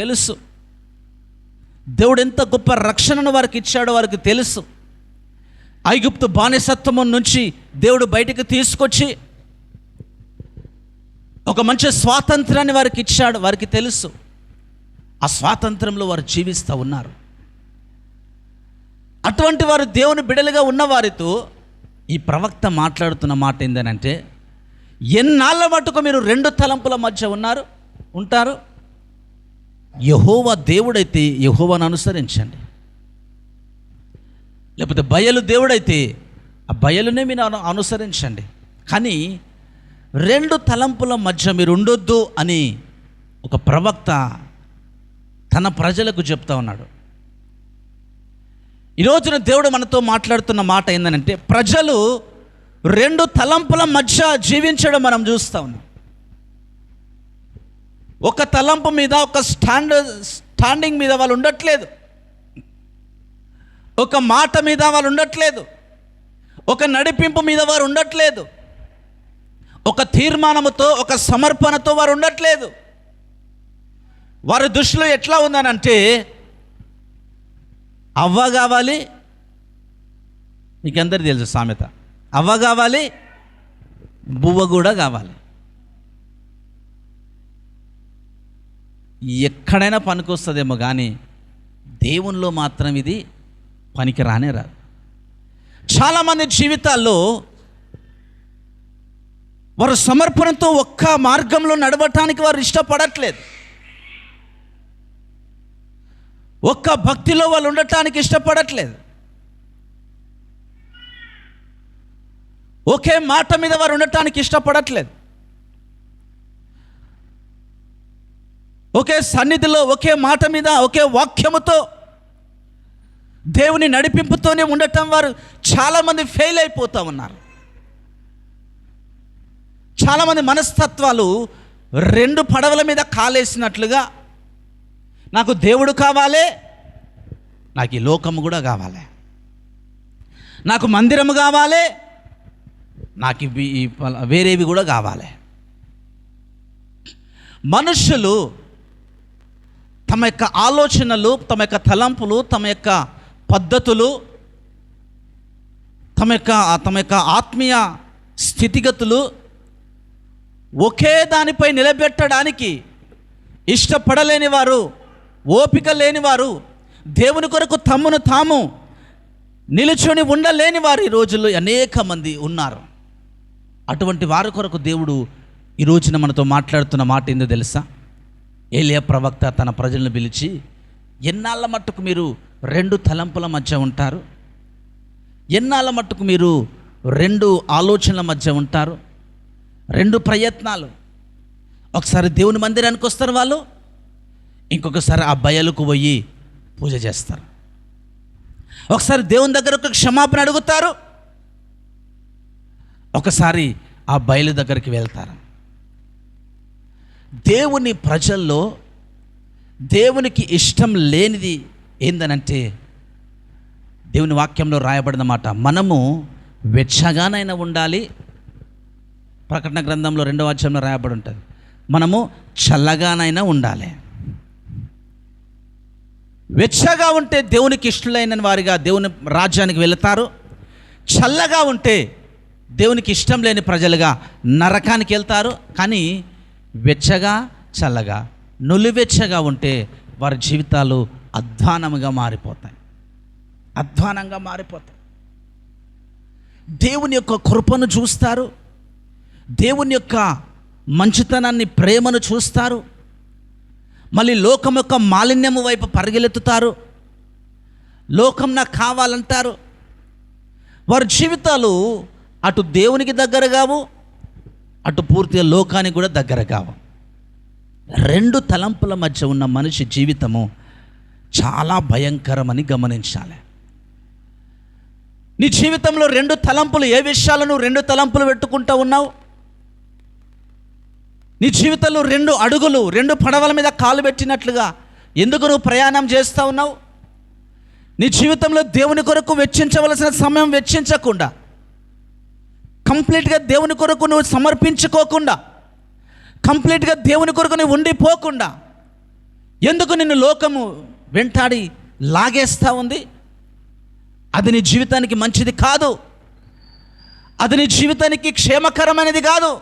తెలుసు. దేవుడు ఎంత గొప్ప రక్షణను వారికి ఇచ్చాడో వారికి తెలుసు. ఐగుప్తు బానిసత్వం నుంచి దేవుడు బయటికి తీసుకొచ్చి ఒక మంచి స్వాతంత్రాన్ని వారికి ఇచ్చాడు, వారికి తెలుసు. ఆ స్వాతంత్రంలో వారు జీవిస్తూ ఉన్నారు. అటువంటి వారు దేవుని బిడలుగా ఉన్న వారితో ఈ ప్రవక్త మాట్లాడుతున్న మాట ఏంటంటే, ఎన్నాళ్ళ మటుకు మీరు రెండు తలంపుల మధ్య ఉంటారు. యెహోవా దేవుడైతే యెహోవాను అనుసరించండి, లేకపోతే బయలు దేవుడైతే ఆ బయలునే మీరు అనుసరించండి. కానీ రెండు తలంపుల మధ్య మీరు ఉండొద్దు అని ఒక ప్రవక్త తన ప్రజలకు చెప్తా ఉన్నాడు. ఈరోజున దేవుడు మనతో మాట్లాడుతున్న మాట ఏంటంటే, ప్రజలు రెండు తలంపుల మధ్య జీవించడం మనం చూస్తూ ఉన్నాం. ఒక తలంపు మీద, ఒక స్టాండింగ్ మీద వాళ్ళు ఉండట్లేదు, ఒక మాట మీద వాళ్ళు ఉండట్లేదు, ఒక నడిపింపు మీద వారు ఉండట్లేదు, ఒక తీర్మానముతో, ఒక సమర్పణతో వారు ఉండట్లేదు. వారి దృష్టిలో ఎట్లా ఉందనంటే, అవ్వ కావాలి, మీకు అందరికీ తెలుసు సామెత, అవ్వ కావాలి, బువ్వ కూడా కావాలి. ఎక్కడైనా పనికొస్తుందేమో కానీ దేవునిలో మాత్రం ఇది పనికి రానే రాదు. చాలామంది జీవితాల్లో వారు సమర్పణతో ఒక్క మార్గంలో నడవటానికి వారు ఇష్టపడట్లేదు, ఒక్క భక్తిలో వాళ్ళు ఉండటానికి ఇష్టపడట్లేదు, ఒకే మాట మీద వారు ఉండటానికి ఇష్టపడట్లేదు, ఒకే సన్నిధిలో, ఒకే మాట మీద, ఒకే వాక్యముతో, దేవుని నడిపింపుతోనే ఉండటం వారు చాలామంది ఫెయిల్ అయిపోతూ ఉన్నారు. చాలామంది మనస్తత్వాలు రెండు పడవల మీద కాలేసినట్లుగా, నాకు దేవుడు కావాలి, నాకు ఈ లోకము కూడా కావాలి, నాకు మందిరము కావాలి, నాకు వేరేవి కూడా కావాలి. మనుషులు తమ యొక్క ఆలోచనలు, తమ యొక్క తలంపులు, తమ యొక్క పద్ధతులు, తమ యొక్క ఆత్మీయ స్థితిగతులు ఒకే దానిపై నిలబెట్టడానికి ఇష్టపడలేని వారు, ఓపిక లేనివారు, దేవుని కొరకు తమ్మును తాము నిలుచుని ఉండలేని వారు ఈ రోజుల్లో అనేక మంది ఉన్నారు. అటువంటి వారి కొరకు దేవుడు ఈ రోజున మనతో మాట్లాడుతున్న మాట ఏందో తెలుసా? ఏలియా ప్రవక్త తన ప్రజలను పిలిచి, ఎన్నాళ్ళ మట్టుకు మీరు రెండు తలంపుల మధ్య ఉంటారు? ఎన్నాళ్ళ మట్టుకు మీరు రెండు ఆలోచనల మధ్య ఉంటారు? రెండు ప్రయత్నాలు. ఒకసారి దేవుని మందిరానికి వస్తారు వాళ్ళు, ఇంకొకసారి ఆ బయలుకు పోయి పూజ చేస్తారు. ఒకసారి దేవుని దగ్గర ఒక క్షమాపణ అడుగుతారు, ఒకసారి ఆ బయలు దగ్గరికి వెళ్తారు. దేవుని ప్రజల్లో దేవునికి ఇష్టం లేనిది ఏందనంటే, దేవుని వాక్యంలో రాయబడిన మాట, మనము వెచ్చగానైనా ఉండాలి. ప్రకటన గ్రంథంలో 2వ అధ్యాయంలో రాయబడి ఉంటుంది, మనము చల్లగానైనా ఉండాలి. వెచ్చగా ఉంటే దేవునికి ఇష్టలైన వారిగా దేవుని రాజ్యానికి వెళతారు, చల్లగా ఉంటే దేవునికి ఇష్టం లేని ప్రజలుగా నరకానికి వెళ్తారు. కానీ వెచ్చగా, చల్లగా, నులివెచ్చగా ఉంటే వారి జీవితాలు అధ్వానంగా మారిపోతాయి, అధ్వానంగా మారిపోతాయి. దేవుని యొక్క కృపను చూస్తారు, దేవుని యొక్క మంచితనాన్ని, ప్రేమను చూస్తారు, మళ్ళీ లోకం యొక్క మాలిన్యము వైపు పరిగెత్తుతారు, లోకం నాకు కావాలంటారు. వారి జీవితాలు అటు దేవునికి దగ్గర కావు, అటు పూర్తిగా లోకానికి కూడా దగ్గర కావు. రెండు తలంపుల మధ్య ఉన్న మనిషి జీవితము చాలా భయంకరమని గమనించాలి. నీ జీవితంలో రెండు తలంపులు, ఏ విషయాలను రెండు తలంపులు పెట్టుకుంటూ ఉన్నావు? నీ జీవితంలో రెండు అడుగులు, రెండు పడవల మీద కాలు పెట్టినట్లుగా ఎందుకు నువ్వు ప్రయాణం చేస్తూ ఉన్నావు? నీ జీవితంలో దేవుని కొరకు వెచ్చించవలసిన సమయం వెచ్చించకుండా, కంప్లీట్గా దేవుని కొరకు నువ్వు సమర్పించుకోకుండా, కంప్లీట్గా దేవుని కొరకు నువ్వు ఉండిపోకుండా ఎందుకు నిన్ను లోకము వెంటాడి లాగేస్తూ ఉంది? అది నీ జీవితానికి మంచిది కాదు, అది నీ జీవితానికి క్షేమకరమైనది కాదు,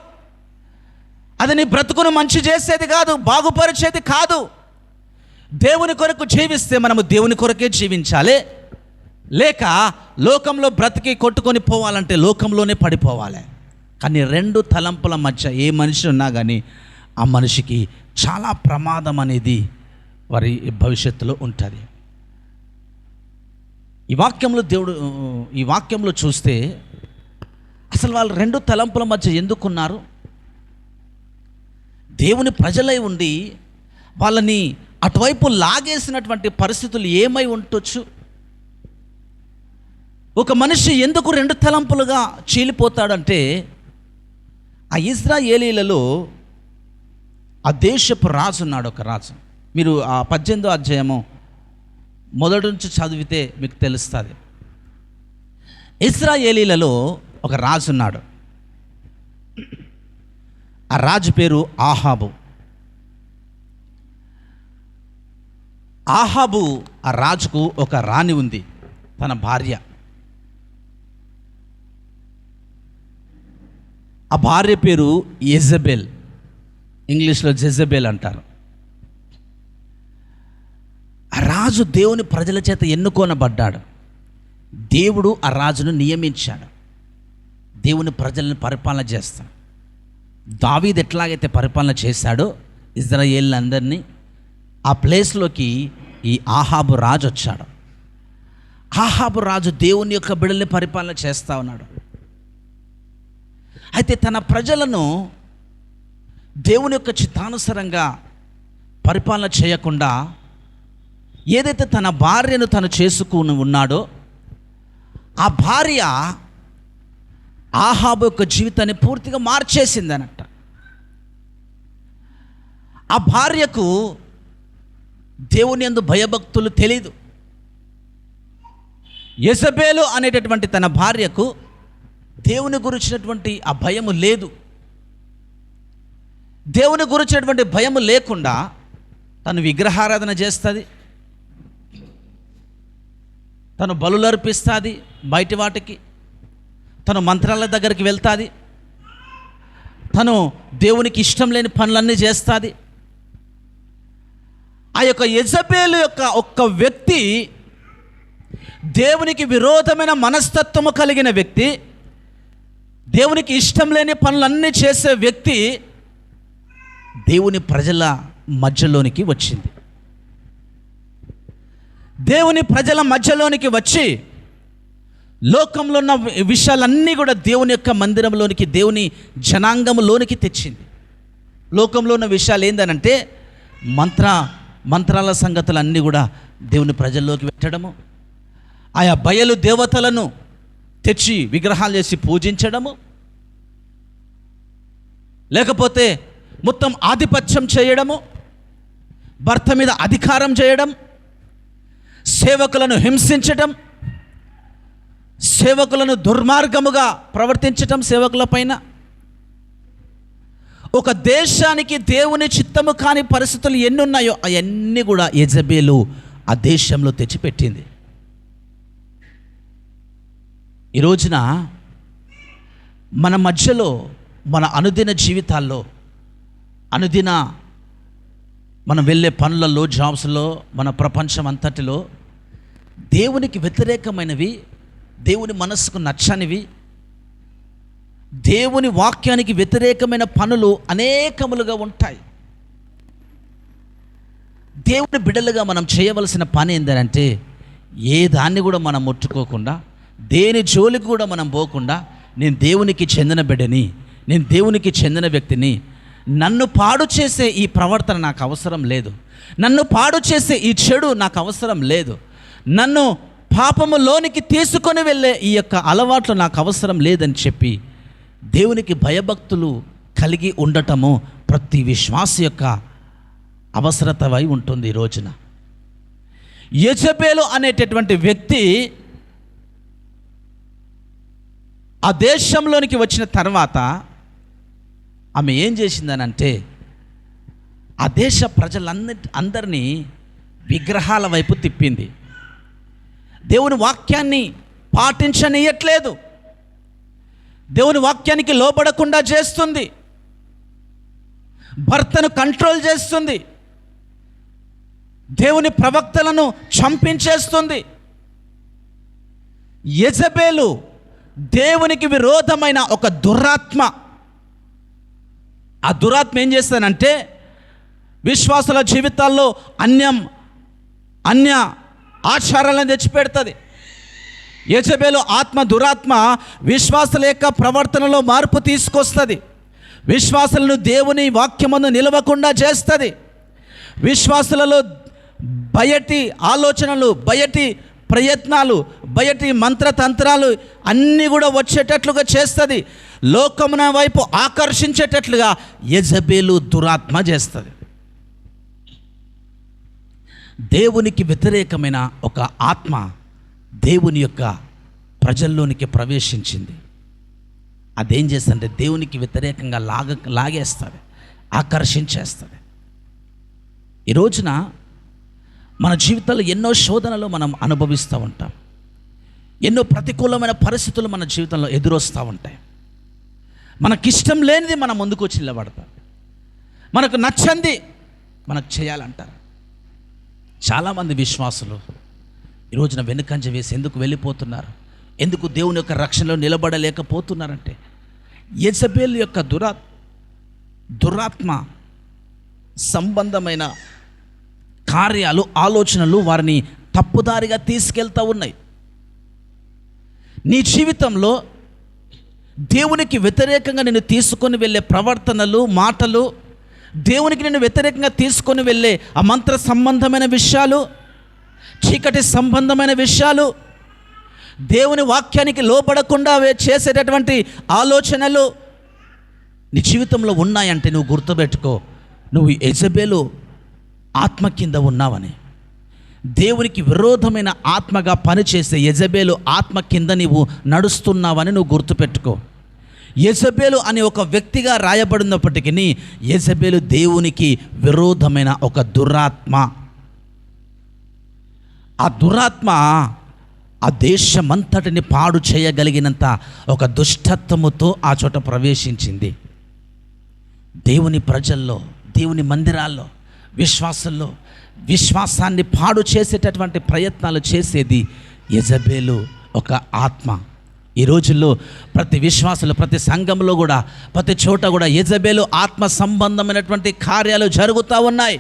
అది నీ బ్రతుకును మంచి చేసేది కాదు, బాగుపరిచేది కాదు. దేవుని కొరకు జీవిస్తే మనము దేవుని కొరకే జీవించాలి, లేక లోకంలో బ్రతికి కొట్టుకొని పోవాలంటే లోకంలోనే పడిపోవాలి. కానీ రెండు తలంపుల మధ్య ఏ మనిషి ఉన్నా కానీ ఆ మనిషికి చాలా ప్రమాదం అనేది వారి భవిష్యత్తులో ఉంటుంది. ఈ వాక్యంలో చూస్తే అసలు వాళ్ళు రెండు తలంపుల మధ్య ఎందుకున్నారు? దేవుని ప్రజలై ఉండి వాళ్ళని అటువైపు లాగేసినటువంటి పరిస్థితులు ఏమై ఉండొచ్చు? ఒక మనిషి ఎందుకు రెండు తలంపులుగా చీలిపోతాడంటే, ఆ ఇశ్రాయేలీలలో ఆ దేశపు రాజు ఉన్నాడు, ఒక రాజు. మీరు ఆ 18వ అధ్యాయము మొదటి నుంచి చదివితే మీకు తెలుస్తుంది. ఇశ్రాయేలీలలో ఒక రాజు ఉన్నాడు. ఆ రాజు పేరు ఆహాబు. ఆ రాజుకు ఒక రాణి ఉంది, తన భార్య. ఆ భార్య పేరు యెజబెల్, ఇంగ్లీష్లో జెజబెల్ అంటారు. ఆ రాజు దేవుని ప్రజల చేత ఎన్నుకోనబడ్డాడు. దేవుడు ఆ రాజును నియమించాడు, దేవుని ప్రజలను పరిపాలన చేస్తాడు. దావీదు ఎట్లాగైతే పరిపాలన చేశాడో ఇశ్రాయేలులందరినీ, ఆ ప్లేస్లోకి ఈ ఆహాబు రాజు వచ్చాడు. ఆహాబు రాజు దేవుని యొక్క బిడ్డల్ని పరిపాలన చేస్తూ ఉన్నాడు. అయితే తన ప్రజలను దేవుని యొక్క చిత్తానుసారంగా పరిపాలన చేయకుండా ఏదైతే తన భార్యను తను చేసుకుని ఉన్నాడో, ఆ భార్య ఆహాబు యొక్క జీవితాన్ని పూర్తిగా మార్చేసింది అన్నట్ట. ఆ భార్యకు దేవుని యందు భయభక్తులు తెలీదు. యెజబెలు అనేటటువంటి తన భార్యకు దేవుని గురించినటువంటి ఆ భయము లేదు. దేవుని గురించినటువంటి భయము లేకుండా తను విగ్రహారాధన చేస్తుంది, తను బలులు అర్పిస్తుంది, బయటి వాటికి తను మంత్రాల దగ్గరికి వెళ్తుంది, తను దేవునికి ఇష్టం లేని పనులన్నీ చేస్తుంది. ఆ యొక్క యెజబెలు యొక్క ఒక్క వ్యక్తి, దేవునికి విరోధమైన మనస్తత్వము కలిగిన వ్యక్తి, దేవునికి ఇష్టం లేని పనులన్నీ చేసే వ్యక్తి దేవుని ప్రజల మధ్యలోనికి వచ్చింది. దేవుని ప్రజల మధ్యలోనికి వచ్చి లోకంలో ఉన్న విషయాలన్నీ కూడా దేవుని యొక్క మందిరంలోనికి, దేవుని జనాంగంలోనికి తెచ్చింది. లోకంలో ఉన్న విషయాలు ఏందనంటే మంత్రాల సంగతులన్నీ కూడా దేవుని ప్రజల్లోకి పెట్టడము, ఆయా బయలు దేవతలను తెచ్చి విగ్రహాలు చేసి పూజించడము, లేకపోతే మొత్తం ఆధిపత్యం చేయడము, భర్త మీద అధికారం చేయడం, సేవకులను హింసించడం, సేవకులను దుర్మార్గముగా ప్రవర్తించటం, సేవకుల పైన. ఒక దేశానికి దేవుని చిత్తము కాని పరిస్థితులు ఎన్ని ఉన్నాయో అవన్నీ కూడా యెజబెలు ఆ దేశంలో తెచ్చిపెట్టింది. ఈ రోజున మన మధ్యలో, మన అనుదిన జీవితాల్లో, అనుదిన మనం వెళ్ళే పనులలో, జాబ్స్లో, మన ప్రపంచం అంతటిలో దేవునికి వ్యతిరేకమైనవి, దేవుని మనస్సుకు నచ్చనివి, దేవుని వాక్యానికి వ్యతిరేకమైన పనులు అనేకములుగా ఉంటాయి. దేవుని బిడ్డలుగా మనం చేయవలసిన పని ఏంటంటే, ఏ దాన్ని కూడా మనం ముట్టుకోకుండా, దేని జోలికి కూడా మనం పోకుండా, నేను దేవునికి చెందిన బిడ్డని, నేను దేవునికి చెందిన వ్యక్తిని, నన్ను పాడు చేసే ఈ ప్రవర్తన నాకు అవసరం లేదు, నన్ను పాడు చేసే ఈ చెడు నాకు అవసరం లేదు, నన్ను పాపములోనికి తీసుకొని వెళ్ళే ఈ యొక్క అలవాట్లు నాకు అవసరం లేదని చెప్పి దేవునికి భయభక్తులు కలిగి ఉండటము ప్రతి విశ్వాస యొక్క అవసరతవై ఉంటుంది. ఈ రోజున యెజబెలు అనేటటువంటి వ్యక్తి ఆ దేశంలోనికి వచ్చిన తర్వాత ఆమె ఏం చేసిందనంటే, ఆ దేశ అందరినీ విగ్రహాల వైపు తిప్పింది. దేవుని వాక్యాన్ని పాటించనీయట్లేదు. దేవుని వాక్యానికి లోబడకుండా చేస్తుంది. భర్తను కంట్రోల్ చేస్తుంది. దేవుని ప్రవక్తలను చంపించేస్తుంది. యెజబెలు దేవునికి విరోధమైన ఒక దురాత్మ. ఆ దురాత్మ ఏం చేస్తానంటే విశ్వాసుల జీవితాల్లో అన్య ఆచారాలను తెచ్చిపెడుతుంది. యెజబెలు దురాత్మ విశ్వాసుల యొక్క ప్రవర్తనలో మార్పు తీసుకొస్తుంది. విశ్వాసులను దేవుని వాక్యమందు నిలవకుండా చేస్తుంది. విశ్వాసులలో బయటి ఆలోచనలు, బయటి ప్రయత్నాలు, బయటి మంత్రతంత్రాలు అన్నీ కూడా వచ్చేటట్లుగా చేస్తుంది. లోకమున వైపు ఆకర్షించేటట్లుగా యెజబెలు దురాత్మ చేస్తుంది. దేవునికి వ్యతిరేకమైన ఒక ఆత్మ దేవుని యొక్క ప్రజల్లోనికి ప్రవేశించింది. అదేం చేస్తుందంటే దేవునికి వ్యతిరేకంగా లాగేస్తుంది, ఆకర్షించేస్తుంది. ఈ రోజున మన జీవితంలో ఎన్నో శోధనలు మనం అనుభవిస్తూ ఉంటాం. ఎన్నో ప్రతికూలమైన పరిస్థితులు మన జీవితంలో ఎదురొస్తూ ఉంటాయి. మనకిష్టం లేనిది మన ముందుకు వచ్చి నిలబడతాం. మనకు నచ్చంది మనకు చేయాలంటారు. చాలామంది విశ్వాసులు ఈ రోజున వెనుకంజ వేసి ఎందుకు వెళ్ళిపోతున్నారు, ఎందుకు దేవుని యొక్క రక్షణలో నిలబడలేకపోతున్నారంటే యెజబెలు యొక్క దురాత్మ సంబంధమైన కార్యాలు, ఆలోచనలు వారిని తప్పుదారిగా తీసుకెళ్తూ ఉన్నాయి. నీ జీవితంలో దేవునికి వ్యతిరేకంగా నేను తీసుకొని వెళ్ళే ప్రవర్తనలు, మాటలు, దేవునికి నేను వ్యతిరేకంగా తీసుకొని వెళ్ళే ఆ మంత్ర సంబంధమైన విషయాలు, చీకటి సంబంధమైన విషయాలు, దేవుని వాక్యానికి లోబడకుండా చేసేటటువంటి ఆలోచనలు నీ జీవితంలో ఉన్నాయంటే నువ్వు గుర్తుపెట్టుకో, నువ్వు యెజబెలు ఆత్మ కింద ఉన్నావని. దేవునికి విరోధమైన ఆత్మగా పనిచేసే యెజబెలు ఆత్మ కింద నీవు నడుస్తున్నావని నువ్వు గుర్తుపెట్టుకో. యెజబెలు అనే ఒక వ్యక్తిగా రాయబడినప్పటికీ యెజబెలు దేవునికి విరోధమైన ఒక దురాత్మ. ఆ దురాత్మ ఆ దేశమంతటిని పాడు చేయగలిగినంత ఒక దుష్టత్వముతో ఆ చోట ప్రవేశించింది. దేవుని ప్రజల్లో, దేవుని మందిరాల్లో, విశ్వాసంలో విశ్వాసాన్ని పాడు చేసేటటువంటి ప్రయత్నాలు చేసేది యెజబెలు ఒక ఆత్మ. ఈ రోజుల్లో ప్రతి విశ్వాసులు, ప్రతి సంఘంలో కూడా, ప్రతి చోట కూడా యెజబెలు ఆత్మ సంబంధమైనటువంటి కార్యాలు జరుగుతూ ఉన్నాయి.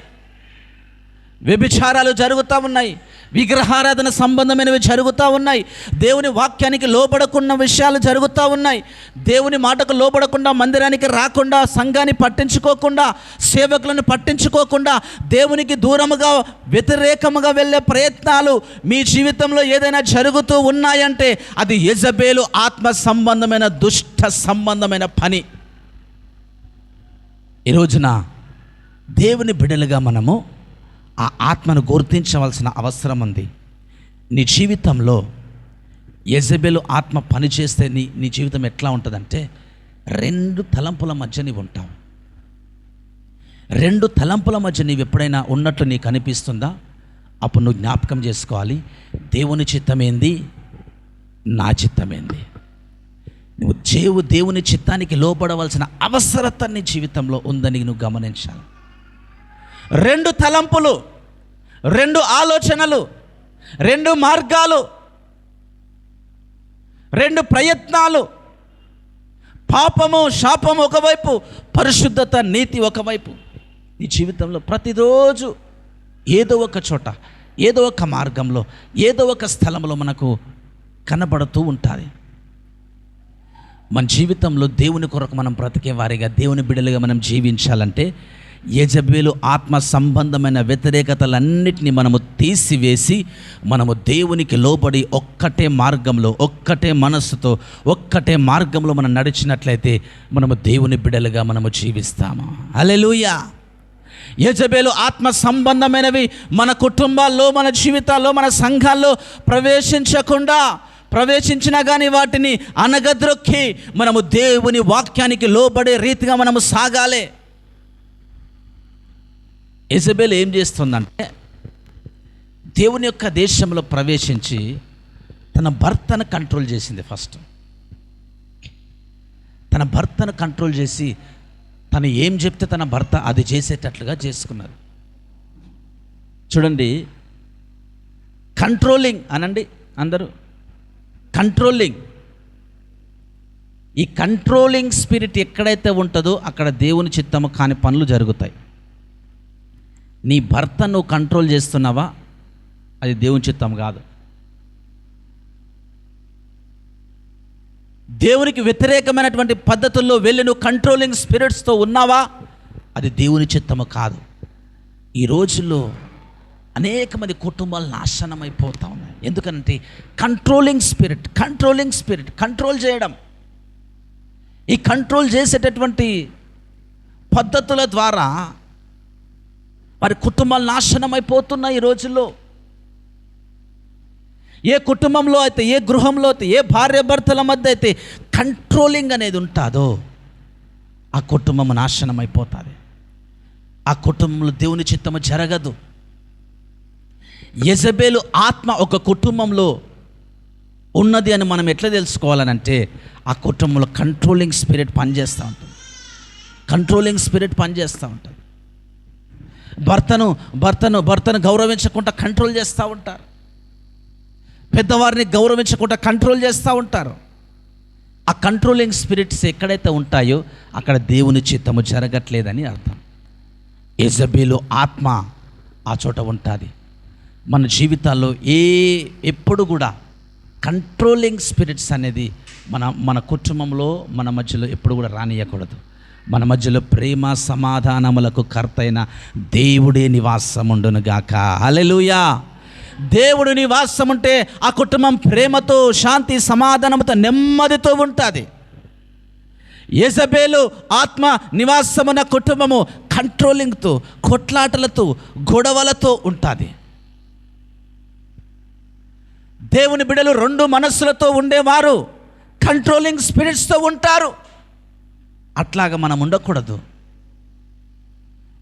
వ్యభిచారాలు జరుగుతూ ఉన్నాయి, విగ్రహారాధన సంబంధమైనవి జరుగుతూ ఉన్నాయి, దేవుని వాక్యానికి లోబడకున్న విషయాలు జరుగుతూ ఉన్నాయి. దేవుని మాటకు లోబడకుండా, మందిరానికి రాకుండా, సంఘాన్ని పట్టించుకోకుండా, సేవకులను పట్టించుకోకుండా, దేవునికి దూరముగా వ్యతిరేకముగా వెళ్ళే ప్రయత్నాలు మీ జీవితంలో ఏదైనా జరుగుతూ ఉన్నాయంటే అది యెజబెలు ఆత్మ సంబంధమైన దుష్ట సంబంధమైన పని. ఈ రోజున దేవుని బిడ్డలుగా మనము ఆ ఆత్మను గుర్తించవలసిన అవసరం ఉంది. నీ జీవితంలో యెజబెలు ఆత్మ పనిచేస్తే నీ జీవితం ఎట్లా ఉంటుందంటే 2 తలంపుల మధ్య నీవు ఉంటావు. 2 తలంపుల మధ్య నీవు ఎప్పుడైనా ఉన్నట్లు నీకు అనిపిస్తుందా? అప్పుడు నువ్వు జ్ఞాపకం చేసుకోవాలి, దేవుని చిత్తమేంది, నా చిత్తమేంది. నువ్వు దేవుని చిత్తానికి లోబడవలసిన అవసరత నీ జీవితంలో ఉందని నువ్వు గమనించాలి. 2 తలంపులు, 2 ఆలోచనలు, 2 మార్గాలు, 2 ప్రయత్నాలు, పాపము శాపము ఒకవైపు, పరిశుద్ధత నీతి ఒకవైపు. నీ జీవితంలో ప్రతిరోజు ఏదో ఒక చోట, ఏదో ఒక మార్గంలో, ఏదో ఒక స్థలంలో మనకు కనబడుతూ ఉంటుంది. మన జీవితంలో దేవుని కొరకు మనం బ్రతికే వారిగా, దేవుని బిడ్డలుగా మనం జీవించాలంటే యెజబెలు ఆత్మ సంబంధమైన వ్యతిరేకతలన్నిటినీ మనము తీసివేసి మనము దేవునికి లోబడి ఒక్కటే మార్గంలో, ఒక్కటే మనస్సుతో, ఒక్కటే మార్గంలో మనం నడిచినట్లయితే మనము దేవుని బిడ్డలుగా మనము జీవిస్తాము. హల్లెలూయా. యెజబెలు ఆత్మ సంబంధమైనవి మన కుటుంబాల్లో, మన జీవితాల్లో, మన సంఘాల్లో ప్రవేశించినా కానీ వాటిని అనగద్రొక్కి మనము దేవుని వాక్యానికి లోబడే రీతిగా మనము సాగాలి. యెజబెల్ ఏం చేస్తుందంటే దేవుని యొక్క దేశంలో ప్రవేశించి తన భర్తను కంట్రోల్ చేసింది. ఫస్ట్ తన భర్తను కంట్రోల్ చేసి తను ఏం చెప్తే తన భర్త అది చేసేటట్లుగా చేసుకున్నారు. చూడండి, కంట్రోలింగ్ అనండి అందరూ. కంట్రోలింగ్, ఈ కంట్రోలింగ్ స్పిరిట్ ఎక్కడైతే ఉంటుందో అక్కడ దేవుని చిత్తము కాని పనులు జరుగుతాయి. నీ భర్త నువ్వు కంట్రోల్ చేస్తున్నావా, అది దేవుని చిత్తం కాదు. దేవునికి వ్యతిరేకమైనటువంటి పద్ధతుల్లో వెళ్ళి నువ్వు కంట్రోలింగ్ స్పిరిట్స్తో ఉన్నావా, అది దేవుని చిత్తము కాదు. ఈ రోజుల్లో అనేక మంది కుటుంబాలు నాశనం అయిపోతూ ఉన్నాయి. ఎందుకంటే కంట్రోలింగ్ స్పిరిట్ కంట్రోల్ చేయడం. ఈ కంట్రోల్ చేసేటటువంటి పద్ధతుల ద్వారా వారి కుటుంబాలు నాశనం అయిపోతున్నాయి ఈ రోజుల్లో. ఏ కుటుంబంలో అయితే, ఏ గృహంలో అయితే, ఏ భార్యాభర్తల మధ్య అయితే కంట్రోలింగ్ అనేది ఉంటుందో ఆ కుటుంబం నాశనం అయిపోతుంది. ఆ కుటుంబంలో దేవుని చిత్తము జరగదు. యెజబెలు ఆత్మ ఒక కుటుంబంలో ఉన్నది అని మనం ఎట్లా తెలుసుకోవాలనంటే ఆ కుటుంబంలో కంట్రోలింగ్ స్పిరిట్ పనిచేస్తూ ఉంటుంది. భర్తను గౌరవించకుండా కంట్రోల్ చేస్తూ ఉంటారు. పెద్దవారిని గౌరవించకుండా కంట్రోల్ చేస్తూ ఉంటారు. ఆ కంట్రోలింగ్ స్పిరిట్స్ ఎక్కడైతే ఉంటాయో అక్కడ దేవుని చిత్తము జరగట్లేదని అర్థం. యెజబెలు ఆత్మ ఆ చోట ఉంటుంది. మన జీవితాల్లో ఎప్పుడు కూడా కంట్రోలింగ్ స్పిరిట్స్ అనేది మన కుటుంబంలో మన మధ్యలో ఎప్పుడు కూడా రానియకూడదు. మన మధ్యలో ప్రేమ సమాధానములకు కర్తైన దేవుడే నివాసం ఉండునుగాక. హల్లెలూయా. దేవుడు నివాసం ఉంటే ఆ కుటుంబం ప్రేమతో, శాంతి, సమాధానంతో, నెమ్మదితో ఉంటుంది. యెజబెలు ఆత్మ నివాసమున్న కుటుంబము కంట్రోలింగ్తో, కొట్లాటలతో, గొడవలతో ఉంటుంది. దేవుని బిడ్డలు రెండు మనస్సులతో ఉండేవారు కంట్రోలింగ్ స్పిరిట్స్తో ఉంటారు. అట్లాగా మనం ఉండకూడదు.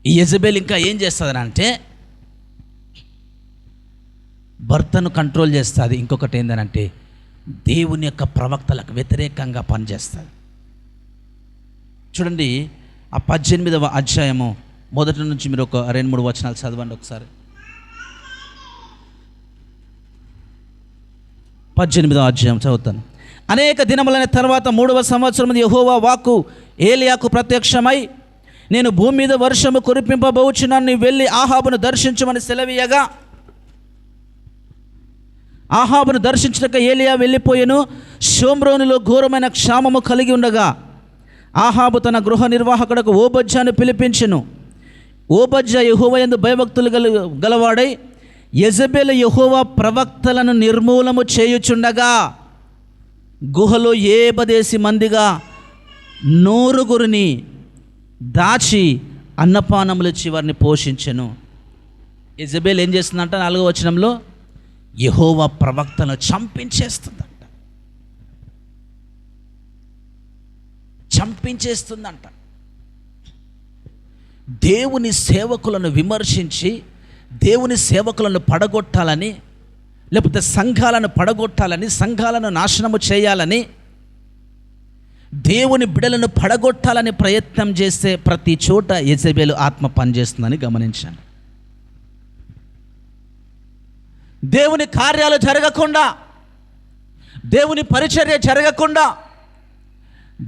ఈ యెజబెల్ ఇంకా ఏం చేస్తుందంటే భర్తను కంట్రోల్ చేస్తుంది. ఇంకొకటి ఏంటంటే దేవుని యొక్క ప్రవక్తలకు వ్యతిరేకంగా పనిచేస్తుంది. చూడండి, ఆ 18వ అధ్యాయము మొదటి నుంచి మీరు ఒక 2-3 వచనాలు చదవండి ఒకసారి. 18వ అధ్యాయం చదువుతాను. అనేక దినములైన తర్వాత 3వ సంవత్సరం యెహోవా వాక్కు ఏలియాకు ప్రత్యక్షమై, నేను భూమి మీద వర్షము కురిపింపబోచున్నాను, వెళ్ళి ఆహాబును దర్శించమని సెలవీయగా, ఆహాబును దర్శించక ఏలియా వెళ్ళిపోయెను. షోమ్రోనులో ఘోరమైన క్షామము కలిగి ఉండగా ఆహాబు తన గృహ నిర్వాహకుడకు ఓబజ్జాను పిలిపించెను. ఓబజ్జా యెహోవా యందు భయభక్తులు గలవాడై యెజబెలు యెహోవా ప్రవక్తలను నిర్మూలము చేయుచుండగా గుహలో 70 మందిగా 100 దాచి అన్నపానములు ఇచ్చి వారిని పోషించెను. యెజబెల్ ఏం చేస్తుందంట 4వ వచనంలో, యెహోవా ప్రవక్తలను చంపించేస్తుందంట. దేవుని సేవకులను విమర్శించి దేవుని సేవకులను పడగొట్టాలని, లేకపోతే సంఘాలను పడగొట్టాలని, సంఘాలను నాశనము చేయాలని, దేవుని బిడలను పడగొట్టాలని ప్రయత్నం చేస్తే ప్రతి చోట యెజబెలు ఆత్మ పనిచేస్తుందని గమనించాను. దేవుని కార్యాలు జరగకుండా, దేవుని పరిచర్య జరగకుండా,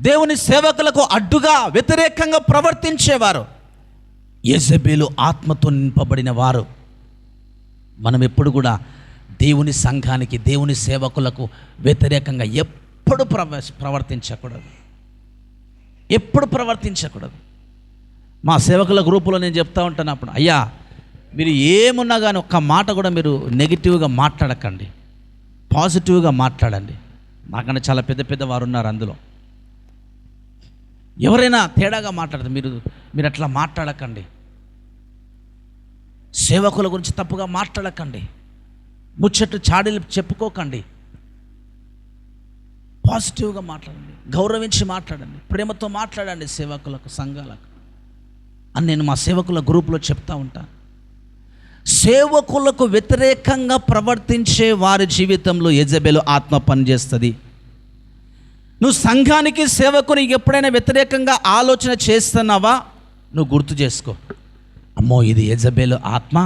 దేవుని సేవకులకు అడ్డుగా వ్యతిరేకంగా ప్రవర్తించేవారు యెజబెలు ఆత్మతో నింపబడిన వారు. మనం ఎప్పుడు కూడా దేవుని సంఘానికి, దేవుని సేవకులకు వ్యతిరేకంగా ఎప్పుడు ప్రవర్తించకూడదు. మా సేవకుల గ్రూపులో నేను చెప్తా ఉంటాను అప్పుడు, అయ్యా మీరు ఏమున్నా కానీ ఒక్క మాట కూడా మీరు నెగిటివ్గా మాట్లాడకండి, పాజిటివ్గా మాట్లాడండి. నాకన్నా చాలా పెద్ద వారు ఉన్నారు అందులో. ఎవరైనా తేడాగా మాట్లాడతారు, మీరు అట్లా మాట్లాడకండి, సేవకుల గురించి తప్పుగా మాట్లాడకండి, ముచ్చట్లు చాడీలు చెప్పుకోకండి, పాజిటివ్గా మాట్లాడండి, గౌరవించి మాట్లాడండి, ప్రేమతో మాట్లాడండి సేవకులకు, సంఘాలకు అని నేను మా సేవకుల గ్రూపులో చెప్తా ఉంటాను. సేవకులకు వ్యతిరేకంగా ప్రవర్తించే వారి జీవితంలో యెజబెలు ఆత్మ పనిచేస్తుంది. నువ్వు సంఘానికి సేవకునికి ఎప్పుడైనా వ్యతిరేకంగా ఆలోచన చేస్తున్నావా? నువ్వు గుర్తు చేసుకో, అమ్మో ఇది యెజబెలు ఆత్మ,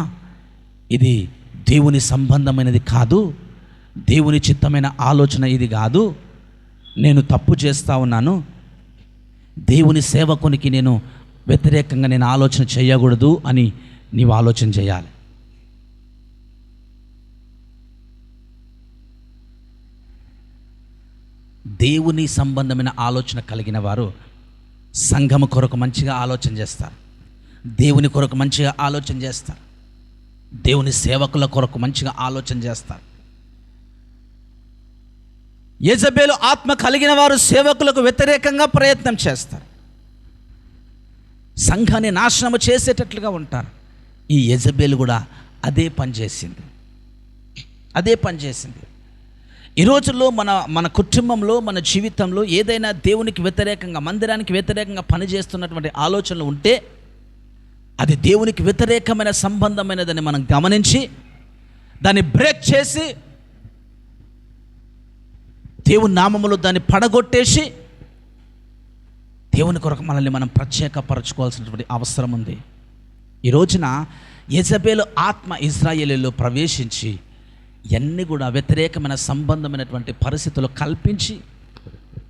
ఇది దేవుని సంబంధమైనది కాదు, దేవుని చిత్తమైన ఆలోచన ఇది కాదు, నేను తప్పు చేస్తూ ఉన్నాను, దేవుని సేవకునికి నేను వ్యతిరేకంగా నేను ఆలోచన చేయకూడదు అని నీవు ఆలోచన చేయాలి. దేవుని సంబంధమైన ఆలోచన కలిగిన వారు సంఘము కొరకు మంచిగా ఆలోచన చేస్తారు, దేవుని కొరకు మంచిగా ఆలోచన చేస్తారు, దేవుని సేవకుల కొరకు మంచిగా ఆలోచన చేస్తారు. యెజబెలు ఆత్మ కలిగిన వారు సేవకులకు వ్యతిరేకంగా ప్రయత్నం చేస్తారు, సంఘాన్ని నాశనము చేసేటట్లుగా ఉంటారు. ఈ యెజబెలు కూడా అదే పని చేసింది. ఈ రోజుల్లో మన కుటుంబంలో, మన జీవితంలో ఏదైనా దేవునికి వ్యతిరేకంగా, మందిరానికి వ్యతిరేకంగా పనిచేస్తున్నటువంటి ఆలోచనలు ఉంటే అది దేవునికి వ్యతిరేకమైన సంబంధమైనదని మనం గమనించి దాన్ని బ్రేక్ చేసి దేవుని నామములో దాన్ని పడగొట్టేసి దేవుని కొరకు మనల్ని మనం ప్రత్యేకపరచుకోవాల్సినటువంటి అవసరం ఉంది. ఈ రోజున యెజబెలు ఆత్మ ఇశ్రాయేలులో ప్రవేశించి ఇవన్నీ కూడా వ్యతిరేకమైన సంబంధమైనటువంటి పరిస్థితులు కల్పించి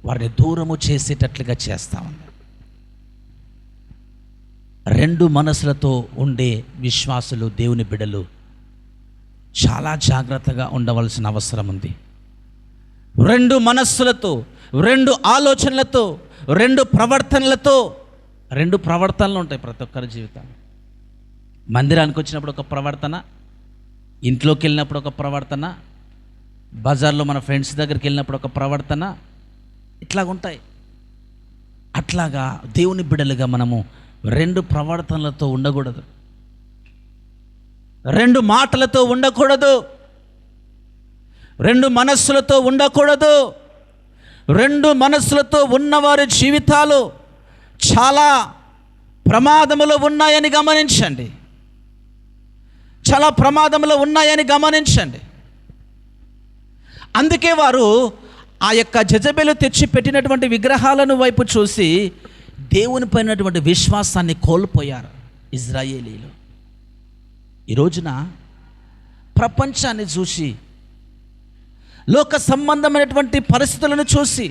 వారిని దూరము చేసేటట్లుగా చేస్తూ ఉంది. రెండు మనసులతో ఉండే విశ్వాసులు, దేవుని బిడ్డలు చాలా జాగ్రత్తగా ఉండవలసిన అవసరం ఉంది. రెండు మనస్సులతో, రెండు ఆలోచనలతో, రెండు ప్రవర్తనలతో, రెండు ప్రవర్తనలు ఉంటాయి ప్రతి ఒక్కరి జీవితం. మందిరానికి వచ్చినప్పుడు ఒక ప్రవర్తన, ఇంట్లోకి వెళ్ళినప్పుడు ఒక ప్రవర్తన, బజార్లో మన ఫ్రెండ్స్ దగ్గరికి వెళ్ళినప్పుడు ఒక ప్రవర్తన, ఇట్లాగుంటాయి. అట్లాగా దేవుని బిడ్డలుగా మనము రెండు ప్రవర్తనలతో ఉండకూడదు, రెండు మాటలతో ఉండకూడదు, రెండు మనస్సులతో ఉండకూడదు. రెండు మనస్సులతో ఉన్నవారి జీవితాలు చాలా ప్రమాదములో ఉన్నాయని గమనించండి, చాలా ప్రమాదంలో ఉన్నాయని గమనించండి. అందుకే వారు ఆ యొక్క యెజబెలు తెచ్చి పెట్టినటువంటి విగ్రహాలను వైపు చూసి దేవుని పైనటువంటి విశ్వాసాన్ని కోల్పోయారు ఇశ్రాయేలీలు. ఈ రోజున ప్రపంచాన్ని చూసి, లోక సంబంధమైనటువంటి పరిస్థితులను చూసి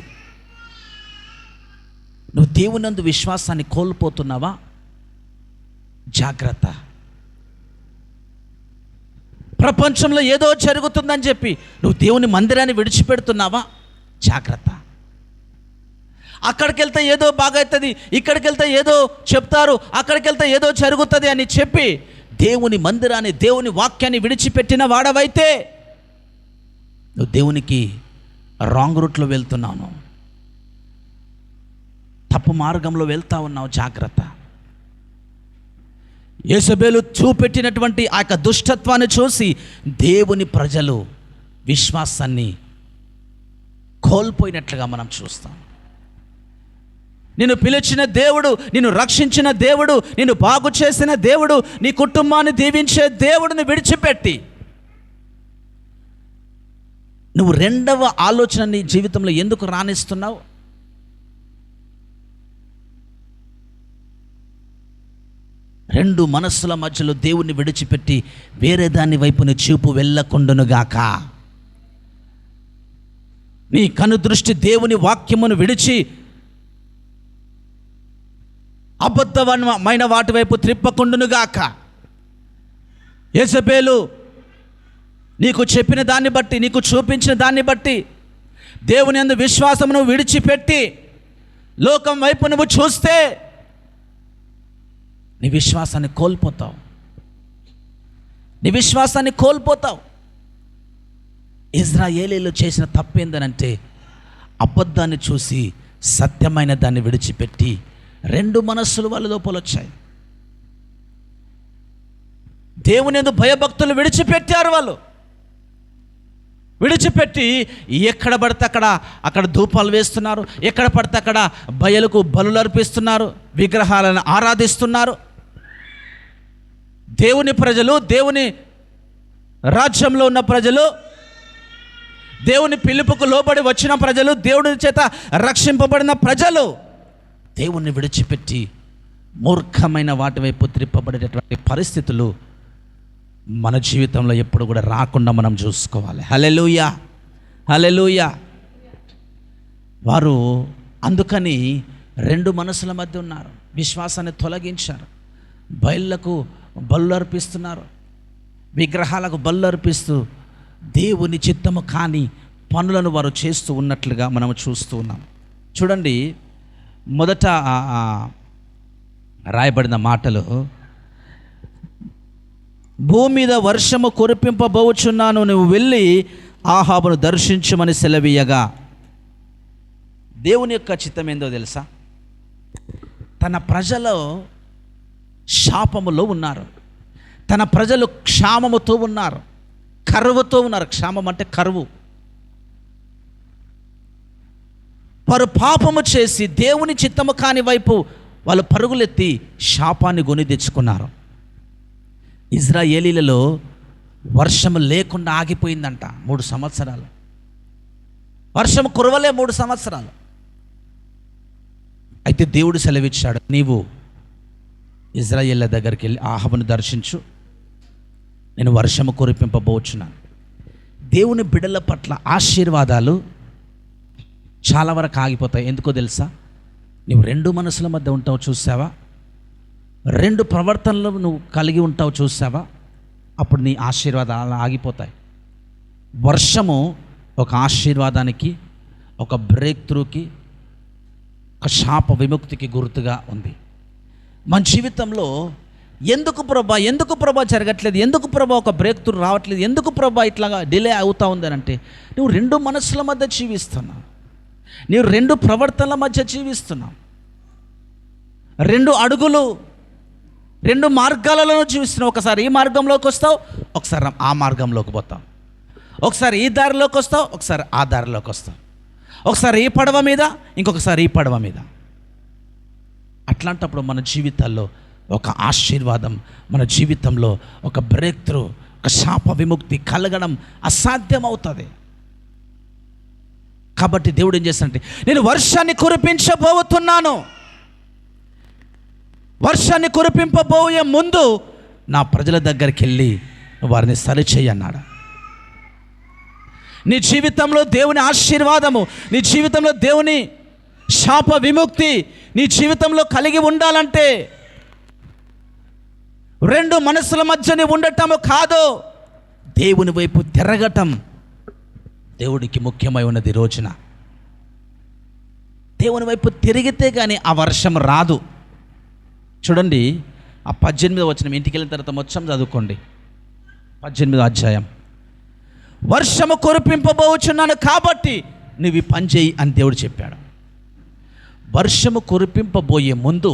నువ్వు దేవునందు విశ్వాసాన్ని కోల్పోతున్నావా? జాగ్రత్త. ప్రపంచంలో ఏదో జరుగుతుందని చెప్పి నువ్వు దేవుని మందిరాన్ని విడిచిపెడుతున్నావా? జాగ్రత్త. అక్కడికి వెళ్తే ఏదో బాగవుతుంది, ఇక్కడికి వెళ్తే ఏదో చెప్తారు, అక్కడికి వెళ్తే ఏదో జరుగుతుంది అని చెప్పి దేవుని మందిరాన్ని, దేవుని వాక్యాన్ని విడిచిపెట్టిన వాడవైతే నువ్వు దేవునికి రాంగ్ రూట్లో వెళ్తున్నావు, తప్పు మార్గంలో వెళ్తా ఉన్నావు. జాగ్రత్త. యెజబెలు చూపెట్టినటువంటి ఆ యొక్క దుష్టత్వాన్ని చూసి దేవుని ప్రజలు విశ్వాసాన్ని కోల్పోయినట్లుగా మనం చూస్తాం. నిన్ను పిలిచిన దేవుడు, నిన్ను రక్షించిన దేవుడు, నిన్ను బాగు చేసిన దేవుడు, నీ కుటుంబాన్ని దీవించే దేవుడిని విడిచిపెట్టి నువ్వు రెండవ ఆలోచన నీ జీవితంలో ఎందుకు రాణిస్తున్నావు? రెండు మనస్సుల మధ్యలో దేవుణ్ణి విడిచిపెట్టి వేరే దాని వైపున చూపు వెళ్ళకుండునుగాక. నీ కనుదృష్టి దేవుని వాక్యమును విడిచి అబద్ధమైన వాటి వైపు త్రిప్పకుండునుగాక. యెజబెలు నీకు చెప్పిన దాన్ని బట్టి, నీకు చూపించిన దాన్ని బట్టి దేవుని యందు విశ్వాసమును విడిచిపెట్టి లోకం వైపు నువ్వు చూస్తే నీ విశ్వాసాన్ని కోల్పోతావు. ఇశ్రాయేలీలు చేసిన తప్పేందనంటే అబద్ధాన్ని చూసి సత్యమైన దాన్ని విడిచిపెట్టి రెండు మనస్సులు వాళ్ళ లోపల వచ్చాయి. దేవుని యందు భయభక్తులు విడిచిపెట్టారు. వాళ్ళు విడిచిపెట్టి ఎక్కడ పడితే అక్కడ ధూపాలు వేస్తున్నారు, ఎక్కడ పడితే అక్కడ బయలుకు బలులు అర్పిస్తున్నారు, విగ్రహాలను ఆరాధిస్తున్నారు. దేవుని ప్రజలు, దేవుని రాజ్యంలో ఉన్న ప్రజలు, దేవుని పిలుపుకు లోబడి వచ్చిన ప్రజలు, దేవుడి చేత రక్షింపబడిన ప్రజలు దేవుణ్ణి విడిచిపెట్టి మూర్ఖమైన వాటి వైపు త్రిప్పబడేటటువంటి పరిస్థితులు మన జీవితంలో ఎప్పుడు కూడా రాకుండా మనం చూసుకోవాలి. హల్లెలూయా, హల్లెలూయా. వారు అందుకని రెండు మనసుల మధ్య ఉన్నారు. విశ్వాసాన్ని తొలగించారు, బయళ్ళకు బలు అర్పిస్తున్నారు, విగ్రహాలకు బలు అర్పిస్తూ దేవుని చిత్తము కాని పనులను వారు చేస్తూ ఉన్నట్లుగా మనం చూస్తూ ఉన్నాం. చూడండి, మొదట రాయబడిన మాటలు, భూమి మీద వర్షము కురిపింపబోచున్నాను, నువ్వు వెళ్ళి ఆహాబును దర్శించమని సెలవీయగా. దేవుని యొక్క చిత్తం ఏందో తెలుసా? తన ప్రజలు శాపములో ఉన్నారు, తన ప్రజలు క్షామముతో ఉన్నారు, కరువుతో ఉన్నారు. క్షామం అంటే కరువు. వారు పాపము చేసి దేవుని చిత్తము కాని వైపు వాళ్ళు పరుగులెత్తి శాపాన్ని కొని తెచ్చుకున్నారు. ఇజ్రాయేలీలలో వర్షము లేకుండా ఆగిపోయిందంట 3 సంవత్సరాలు. వర్షం కురవలే 3 సంవత్సరాలు. అయితే దేవుడు సెలవిచ్చాడు, నీవు ఇజ్రాయేళ్ల దగ్గరికి వెళ్ళి ఆహాబును దర్శించు, నేను వర్షము కురిపింపబోచున్నాను. దేవుని బిడ్డల పట్ల ఆశీర్వాదాలు చాలా వరకు ఆగిపోతాయి. ఎందుకో తెలుసా? నువ్వు రెండు మనసుల మధ్య ఉంటావు చూసావా? రెండు ప్రవర్తనలు నువ్వు కలిగి ఉంటావు చూసావా? అప్పుడు నీ ఆశీర్వాదాలు ఆగిపోతాయి. వర్షము ఒక ఆశీర్వాదానికి, ఒక బ్రేక్ త్రూకి, ఒక శాప విముక్తికి గుర్తుగా ఉంది. మన జీవితంలో ఎందుకు ప్రభా జరగట్లేదు, ఎందుకు ప్రభా ఒక బ్రేక్ త్రూ రావట్లేదు, ఎందుకు ప్రభా ఇట్లాగా డిలే అవుతా ఉంది అని అంటే, నువ్వు రెండు మనసుల మధ్య జీవిస్తున్నావు, నీవు రెండు ప్రవర్తనల మధ్య జీవిస్తున్నావు, రెండు అడుగులు, రెండు మార్గాలలో జీవిస్తున్నావు. ఒకసారి ఈ మార్గంలోకి వస్తావు, ఒకసారి ఆ మార్గంలోకి పోతావు, ఒకసారి ఈ దారిలోకి వస్తావు, ఒకసారి ఆ దారిలోకి వస్తావు, ఒకసారి ఈ పడవ మీద, ఇంకొకసారి ఈ పడవ మీద. అట్లాంటప్పుడు మన జీవితాల్లో ఒక ఆశీర్వాదం, మన జీవితంలో ఒక బ్రేక్ త్రూ, ఒక శాప విముక్తి కలగడం అసాధ్యమవుతుంది. కాబట్టి దేవుడు ఏం చేస్తాడంటే, నేను వర్షాన్ని కురిపించబోతున్నాను, వర్షాన్ని కురిపింపబోయే ముందు నా ప్రజల దగ్గరికి వెళ్ళి వారిని సరిచేయి అన్నాడు. నీ జీవితంలో దేవుని ఆశీర్వాదము, నీ జీవితంలో దేవుని శాప విముక్తి నీ జీవితంలో కలిగి ఉండాలంటే రెండు మనసుల మధ్యని ఉండటము కాదు, దేవుని వైపు తిరగటం దేవుడికి ముఖ్యమై ఉన్నది. రోజున దేవుని వైపు తిరిగితే కానీ ఆ వర్షం రాదు. చూడండి, ఆ 18వ వచనం, ఇంటికి వెళ్ళిన తర్వాత మొత్తం చదువుకోండి. 18వ అధ్యాయం. వర్షము కురిపింపబోచున్నాను కాబట్టి నువ్వు ఈ పని చేయి అని దేవుడు చెప్పాడు. వర్షము కురిపింపబోయే ముందు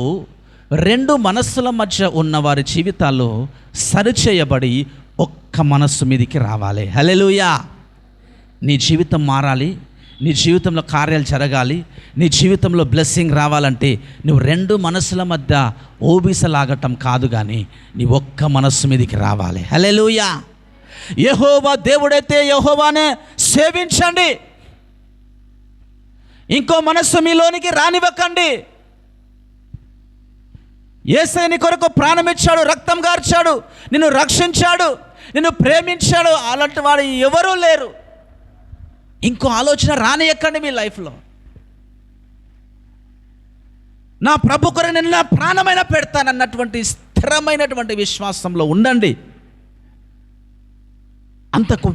రెండు మనస్సుల మధ్య ఉన్న వారి జీవితాల్లో సరిచేయబడి ఒక్క మనస్సు మీదికి రావాలి. హల్లెలూయా. నీ జీవితం మారాలి, నీ జీవితంలో కార్యాలు జరగాలి, నీ జీవితంలో బ్లెస్సింగ్ రావాలంటే నువ్వు రెండు మనసుల మధ్య ఓబీసలాగటం కాదు, కానీ నీ ఒక్క మనస్సు మీదికి రావాలి. హల్లెలూయా. యెహోవా దేవుడైతే యెహోవానే సేవించండి, ఇంకో మనస్సు మీలోనికి రానివ్వకండి. యేసయ్య నీ కొరకు ప్రాణం ఇచ్చాడు, రక్తం గార్చాడు, నిన్ను రక్షించాడు, నిన్ను ప్రేమించాడు. అలాంటి వాడు ఎవరూ లేరు. ఇంకో ఆలోచన రానియకండి మీ లైఫ్లో. నా ప్రభు కొరకు నేను నా ప్రాణమైన పెడతానన్నటువంటి స్థిరమైనటువంటి విశ్వాసంలో ఉండండి. అంతకు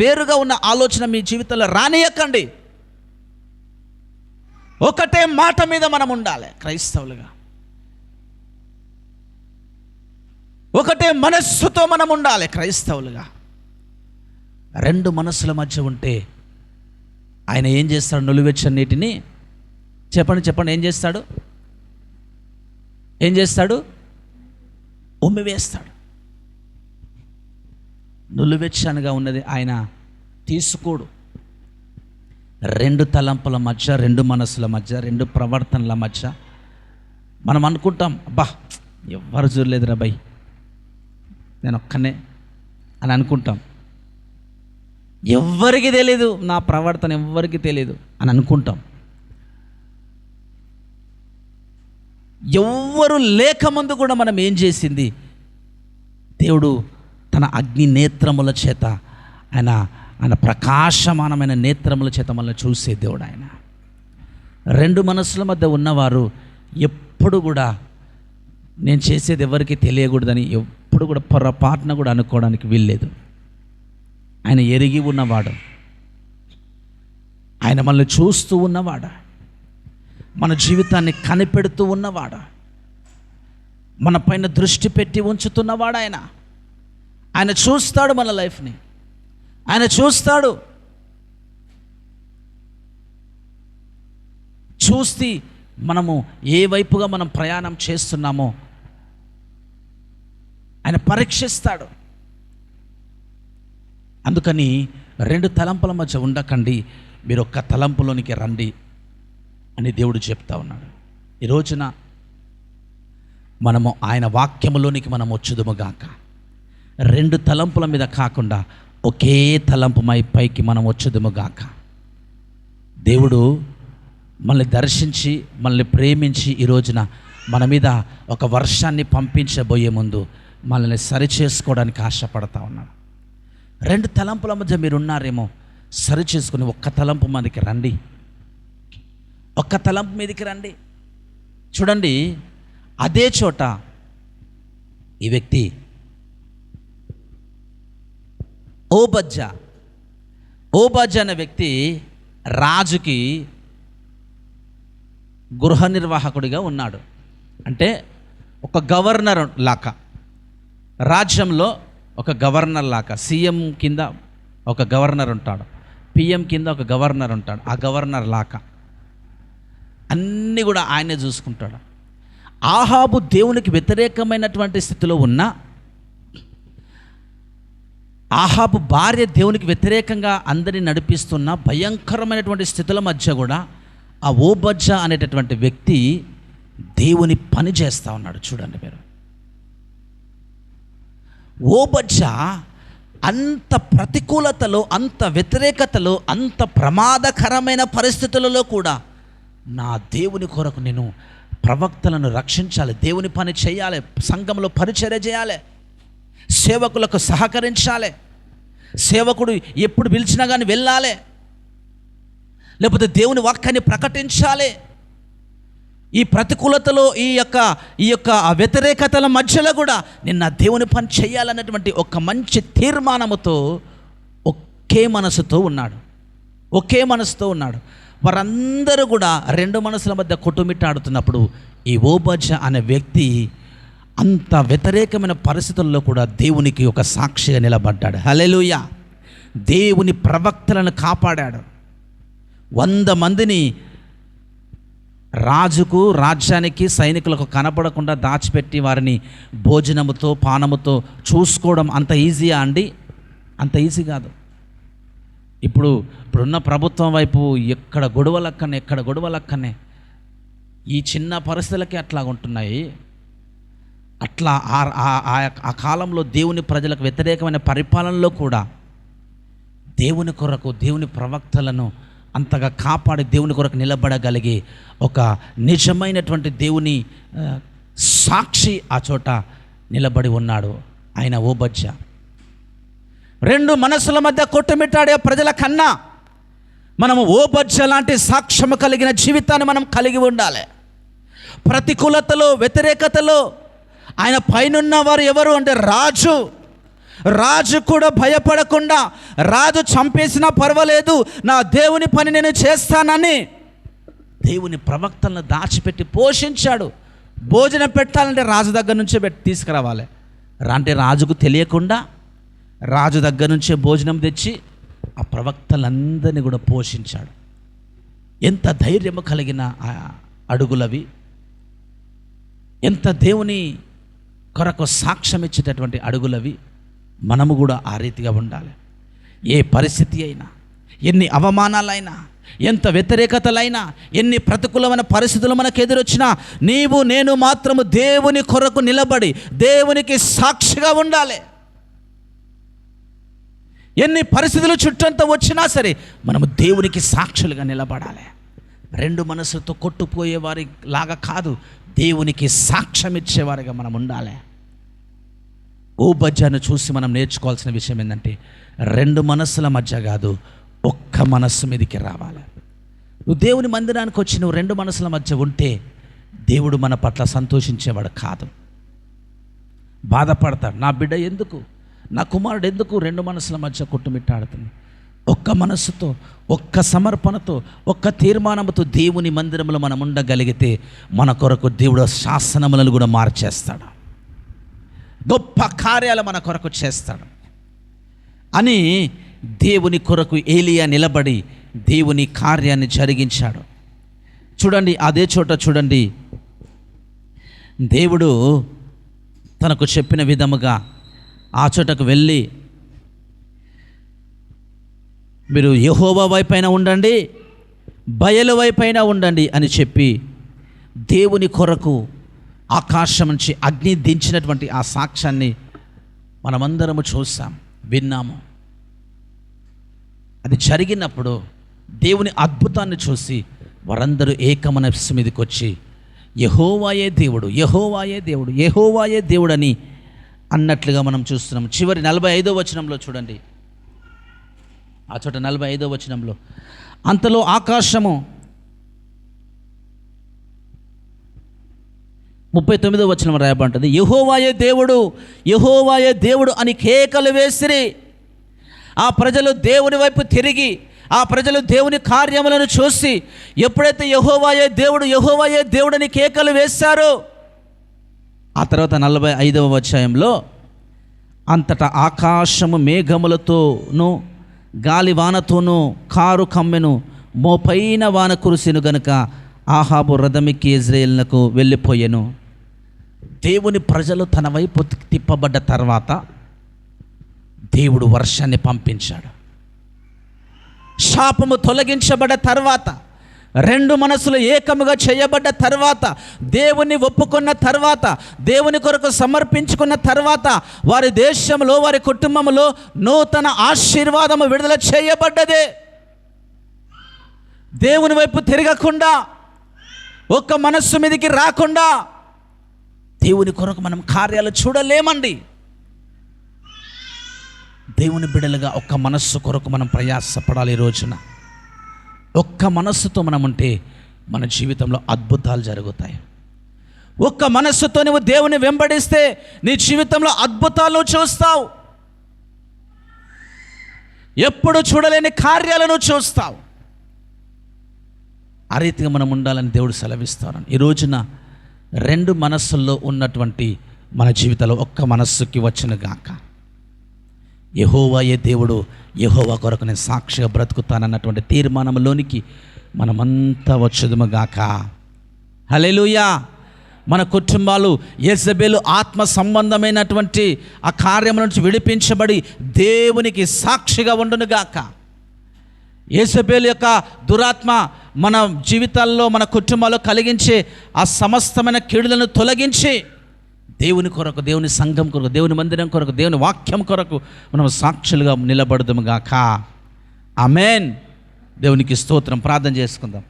వేరుగా ఉన్న ఆలోచన మీ జీవితంలో రానియకండి. ఒకటే మాట మీద మనం ఉండాలి క్రైస్తవులుగా, ఒకటే మనస్సుతో మనం ఉండాలి క్రైస్తవులుగా. రెండు మనస్సుల మధ్య ఉంటే ఆయన ఏం చేస్తాడు? నులివెచ్చని నీటిని చెప్పండి ఏం చేస్తాడు? ఉమ్మివేస్తాడు. నులివెచ్చనిగా ఉన్నది ఆయన తీసుకోడు. రెండు తలంపుల మధ్య, రెండు మనసుల మధ్య, రెండు ప్రవర్తనల మధ్య మనం అనుకుంటాం, అబ్బా ఎవరు చూడలేదురా భయ్, నేను ఒక్కనే అని అనుకుంటాం. ఎవ్వరికి తెలీదు, నా ప్రవర్తన ఎవ్వరికి తెలీదు అని అనుకుంటాం. ఎవ్వరు లేకముందు కూడా మనం ఏం చేసింది, దేవుడు తన అగ్ని నేత్రముల చేత ఆయన ప్రకాశమానమైన నేత్రముల చేత మనల్ని చూసే దేవుడు ఆయన. రెండు మనసుల మధ్య ఉన్నవారు ఎప్పుడు కూడా నేను చేసేది ఎవరికి తెలియకూడదని ఎప్పుడు కూడా పొరపాటున కూడా అనుకోవడానికి వీల్లేదు. ఆయన ఎరిగి ఉన్నవాడు, ఆయన మనల్ని చూస్తూ ఉన్నవాడు, మన జీవితాన్ని కనిపెడుతూ ఉన్నవాడు, మన పైన దృష్టి పెట్టి ఉంచుతున్నవాడు ఆయన. ఆయన చూస్తాడు మన లైఫ్ని, ఆయన చూస్తాడు. చూసి మనము ఏ వైపుగా మనం ప్రయాణం చేస్తున్నామో ఆయన పరీక్షిస్తాడు. అందుకని రెండు తలంపుల మధ్య ఉండకండి, మీరు ఒక్క తలంపులోనికి రండి అని దేవుడు చెప్తా ఉన్నాడు. ఈ రోజున మనము ఆయన వాక్యములోనికి మనం వచ్చుదుముగాక. రెండు తలంపుల మీద కాకుండా ఒకే తలంపుమై పైకి మనం వచ్చుదుముగాక. దేవుడు మనల్ని దర్శించి మనల్ని ప్రేమించి ఈ రోజున మన మీద ఒక వర్షాన్ని పంపించబోయే ముందు మనల్ని సరిచేసుకోవడానికి ఆశపడతా ఉన్నాడు. రెండు తలంపుల మధ్య మీరు ఉన్నారేమో, సరి చేసుకుని ఒక్క తలంపు మీదకి రండి, ఒక్క తలంపు మీదకి రండి. చూడండి, అదే చోట ఈ వ్యక్తి ఓబజ్జా అనే వ్యక్తి రాజుకి గృహ నిర్వాహకుడిగా ఉన్నాడు. అంటే ఒక గవర్నర్ లాగా, రాజ్యంలో ఒక గవర్నర్ లాగా, సీఎం కింద ఒక గవర్నర్ ఉంటాడు, పిఎం కింద ఒక గవర్నర్ ఉంటాడు. ఆ గవర్నర్ లాగా అన్నీ కూడా ఆయనే చూసుకుంటాడు. ఆహాబు దేవునికి వ్యతిరేకమైనటువంటి స్థితిలో ఉన్న, ఆహాబు భార్య దేవునికి వ్యతిరేకంగా అందరిని నడిపిస్తున్న భయంకరమైనటువంటి స్థితుల మధ్య కూడా ఆ ఓబజ్జా అనేటటువంటి వ్యక్తి దేవుని పని చేస్తూ ఉన్నాడు. చూడండి మీరు, ఓబజ్జా అంత ప్రతికూలతలో, అంత వ్యతిరేకతలో, అంత ప్రమాదకరమైన పరిస్థితులలో కూడా నా దేవుని కొరకు నేను ప్రవక్తలను రక్షించాలి, దేవుని పని చేయాలి, సంఘంలో పరిచర్య చేయాలి, సేవకులకు సహకరించాలి, సేవకుడు ఎప్పుడు పిలిచినా కానీ వెళ్ళాలి, లేకపోతే దేవుని వాక్యాన్ని ప్రకటించాలి. ఈ ప్రతికూలతలో, ఈ యొక్క వ్యతిరేకతల మధ్యలో కూడా నేను నా దేవుని పని చేయాలన్నటువంటి ఒక మంచి తీర్మానముతో ఒకే మనసుతో ఉన్నాడు. వారందరూ కూడా రెండు మనసుల మధ్య కొట్టుమిట్టాడుతున్నప్పుడు ఈ ఓబజ్జా అనే వ్యక్తి అంత వ్యతిరేకమైన పరిస్థితుల్లో కూడా దేవునికి ఒక సాక్షిగా నిలబడ్డాడు. హల్లెలూయా! దేవుని ప్రవక్తలను కాపాడాడు. 100 మందిని రాజుకు, రాజ్యానికి, సైనికులకు కనపడకుండా దాచిపెట్టి వారిని భోజనముతో, పానముతో చూసుకోవడం అంత ఈజీయా అండి? అంత ఈజీ కాదు. ఇప్పుడున్న ప్రభుత్వం వైపు ఎక్కడ గొడవలక్కనే ఈ చిన్న పరిస్థితులకే అట్లా ఉంటున్నాయి. అట్లా ఆ కాలంలో దేవుని ప్రజలకు వ్యతిరేకమైన పరిపాలనలో కూడా దేవుని కొరకు, దేవుని ప్రవక్తలను అంతగా కాపాడి దేవుని కొరకు నిలబడగలిగే ఒక నిజమైనటువంటి దేవుని సాక్షి ఆ చోట నిలబడి ఉన్నాడు ఆయన ఓబజ్జా. రెండు మనసుల మధ్య కొట్టుమిట్టాడే ప్రజల కన్నా మనము ఓబజ్జా లాంటి సాక్ష్యము కలిగిన జీవితాన్ని మనం కలిగి ఉండాలి. ప్రతికూలతలో, వ్యతిరేకతలో ఆయన పైనున్న వారు ఎవరు అంటే రాజు కూడా భయపడకుండా, రాజు చంపేసినా పర్వాలేదు, నా దేవుని పని నేను చేస్తానని దేవుని ప్రవక్తలను దాచిపెట్టి పోషించాడు. భోజనం పెట్టాలంటే రాజు దగ్గర నుంచే తీసుకురావాలి. అంటే రాజుకు తెలియకుండా రాజు దగ్గర నుంచే భోజనం తెచ్చి ఆ ప్రవక్తలందరినీ కూడా పోషించాడు. ఎంత ధైర్యము కలిగిన అడుగులవి, ఎంత దేవుని కొరకు సాక్ష్యం ఇచ్చేటటువంటి అడుగులవి. మనము కూడా ఆ రీతిగా ఉండాలి. ఏ పరిస్థితి అయినా, ఎన్ని అవమానాలైనా, ఎంత వ్యతిరేకతలైనా, ఎన్ని ప్రతికూలమైన పరిస్థితులు మనకు ఎదురొచ్చినా నీవు నేను మాత్రము దేవుని కొరకు నిలబడి దేవునికి సాక్షిగా ఉండాలి. ఎన్ని పరిస్థితులు చుట్టంతా వచ్చినా సరే మనము దేవునికి సాక్షులుగా నిలబడాలి. రెండు మనసులతో కొట్టుపోయే వారి లాగా కాదు, దేవునికి సాక్ష్యం ఇచ్చేవారిగా మనం ఉండాలి. ఓబజ్జాను చూసి మనం నేర్చుకోవాల్సిన విషయం ఏంటంటే, రెండు మనస్సుల మధ్య కాదు, ఒక్క మనస్సు మీదకి రావాలి. నువ్వు దేవుని మందిరానికి వచ్చి నువ్వు రెండు మనసుల మధ్య ఉంటే దేవుడు మన పట్ల సంతోషించేవాడు కాదు, బాధపడతాడు. నా బిడ్డ ఎందుకు, నా కుమారుడు ఎందుకు రెండు మనసుల మధ్య కొట్టుమిట్టాడుతుంది? ఒక్క మనస్సుతో, ఒక్క సమర్పణతో, ఒక్క తీర్మానంతో దేవుని మందిరంలో మనం ఉండగలిగితే మన కొరకు దేవుడు శాసనములను కూడా మార్చేస్తాడు, గొప్ప కార్యాలు మన కొరకు చేస్తాడు అని దేవుని కొరకు ఏలియా నిలబడి దేవుని కార్యాన్ని జరిగించాడు. చూడండి, అదే చోట చూడండి, దేవుడు తనకు చెప్పిన విధముగా ఆ చోటకు వెళ్ళి, మీరు యెహోవా వైపైన ఉండండి, బయలు వైపైన ఉండండి అని చెప్పి దేవుని కొరకు ఆకాశం నుంచి అగ్ని దించినటువంటి ఆ సాక్ష్యాన్ని మనమందరము చూసాం, విన్నాము. అది జరిగినప్పుడు దేవుని అద్భుతాన్ని చూసి వారందరూ ఏకమనస్సు మీదకి వచ్చి యెహోవాయే దేవుడు, యెహోవాయే దేవుడు, యెహోవాయే దేవుడు అని అన్నట్లుగా మనం చూస్తున్నాం. చివరి 45వ వచనంలో చూడండి, ఆ చోట 45వ వచనంలో, అంతలో ఆకాశము 39వ వచనం రాయబడింది, యెహోవాయే దేవుడు, యెహోవాయే దేవుడు అని కేకలు వేసిరి. ఆ ప్రజలు దేవుని వైపు తిరిగి, ఆ ప్రజలు దేవుని కార్యములను చూసి ఎప్పుడైతే యెహోవాయే దేవుడు, యెహోవాయే దేవుడు అని కేకలు వేశారో, ఆ తర్వాత 45వ అధ్యాయంలో, అంతటా ఆకాశము మేఘములతోనూ గాలివానతోనూ కారు కమ్మెను, మోపైన వాన కురిసెను గనుక ఆహాబు రథమికి ఇజ్రాయేలునకు వెళ్ళిపోయెను. దేవుని ప్రజలు తన వైపు తిప్పబడ్డ తర్వాత దేవుడు వర్షాన్ని పంపించాడు. శాపము తొలగించబడ్డ తర్వాత, రెండు మనసులు ఏకముగా చేయబడ్డ తర్వాత, దేవుని ఒప్పుకున్న తర్వాత, దేవుని కొరకు సమర్పించుకున్న తర్వాత వారి దేశంలో, వారి కుటుంబంలో నూతన ఆశీర్వాదము విడుదల చేయబడ్డదే. దేవుని వైపు తిరగకుండా, ఒక్క మనస్సు మీదకి రాకుండా దేవుని కొరకు మనం కార్యాలు చూడలేమండి. దేవుని బిడ్డలుగా ఒక్క మనస్సు కొరకు మనం ప్రయాసపడాలి. ఈ రోజున ఒక్క మనస్సుతో మనం ఉంటే మన జీవితంలో అద్భుతాలు జరుగుతాయి. ఒక్క మనస్సుతో నువ్వు దేవుని వెంబడిస్తే నీ జీవితంలో అద్భుతాలు చూస్తావు, ఎప్పుడు చూడలేని కార్యాలను చూస్తావు. ఆ రీతిగా మనం ఉండాలని దేవుడు సెలవిస్తాను. ఈ రోజున రెండు మనస్సుల్లో ఉన్నటువంటి మన జీవితంలో ఒక్క మనస్సుకి వచ్చిన గాక, యెహోవాయే దేవుడు, యెహోవా కొరకు నేను సాక్షిగా బ్రతుకుతానన్నటువంటి తీర్మానంలోనికి మనమంతా వచ్చేదము గాక. హల్లెలూయా. మన కుటుంబాలు యెజబెలు ఆత్మ సంబంధమైనటువంటి ఆ కార్యం నుంచి విడిపించబడి దేవునికి సాక్షిగా ఉండును గాక. యెజబెలు యొక్క దురాత్మ మన జీవితాల్లో, మన కుటుంబాల్లో కలిగించే ఆ సమస్తమైన కీడులను తొలగించి దేవుని కొరకు, దేవుని సంఘం కొరకు, దేవుని మందిరం కొరకు, దేవుని వాక్యం కొరకు మనం సాక్షులుగా నిలబడదాము గాక. ఆమేన్. దేవునికి స్తోత్రం. ప్రార్థన చేసుకుందాం.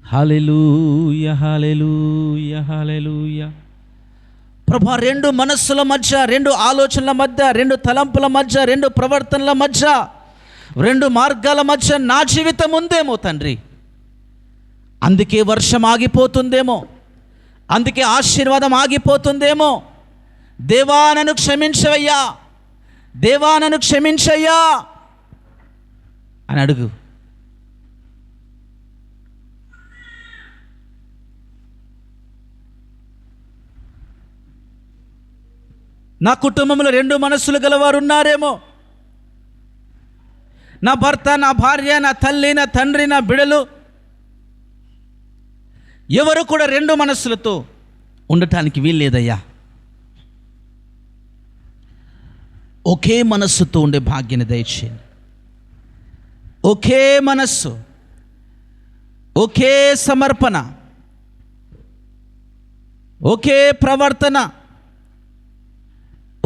హల్లెలూయా, హల్లెలూయా, హల్లెలూయా. ప్రభా, రెండు మనస్సుల మధ్య, రెండు ఆలోచనల మధ్య, రెండు తలంపుల మధ్య, రెండు ప్రవర్తనల మధ్య, రెండు మార్గాల మధ్య నా జీవితం ఉందేమో తండ్రి. అందుకే వర్షం ఆగిపోతుందేమో, అందుకే ఆశీర్వాదం ఆగిపోతుందేమో. దేవా నన్ను క్షమించవయ్యా, దేవా నన్ను క్షమించయ్యా అని అడుగు. నా కుటుంబంలో రెండు మనస్సులు గలవారు ఉన్నారేమో. నా భర్త, నా భార్య, నా తల్లి, నా తండ్రి, నా బిడలు ఎవరు కూడా రెండు మనస్సులతో ఉండటానికి వీల్లేదయ్యా. ఒకే మనస్సుతో ఉండే భాగ్యాన్ని దయచేయండి. ఒకే మనస్సు, ఒకే సమర్పణ, ఒకే ప్రవర్తన,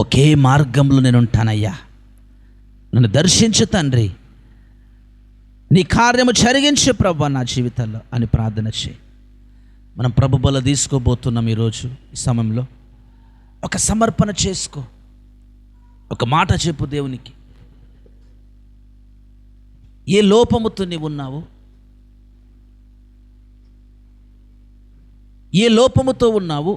ఒకే మార్గంలో నేను ఉంటానయ్యా, నన్ను దర్శించు తండ్రి, నీ కార్యము జరిగించు ప్రభు నా జీవితంలో అని ప్రార్థన చేయి. మనం ప్రభు బల తీసుకోబోతున్నాం. ఈరోజు ఈ సమయంలో ఒక సమర్పణ చేసుకో, ఒక మాట చెప్పు దేవునికి. ఏ లోపముతో నీవు ఉన్నావు, ఏ లోపముతో ఉన్నావు,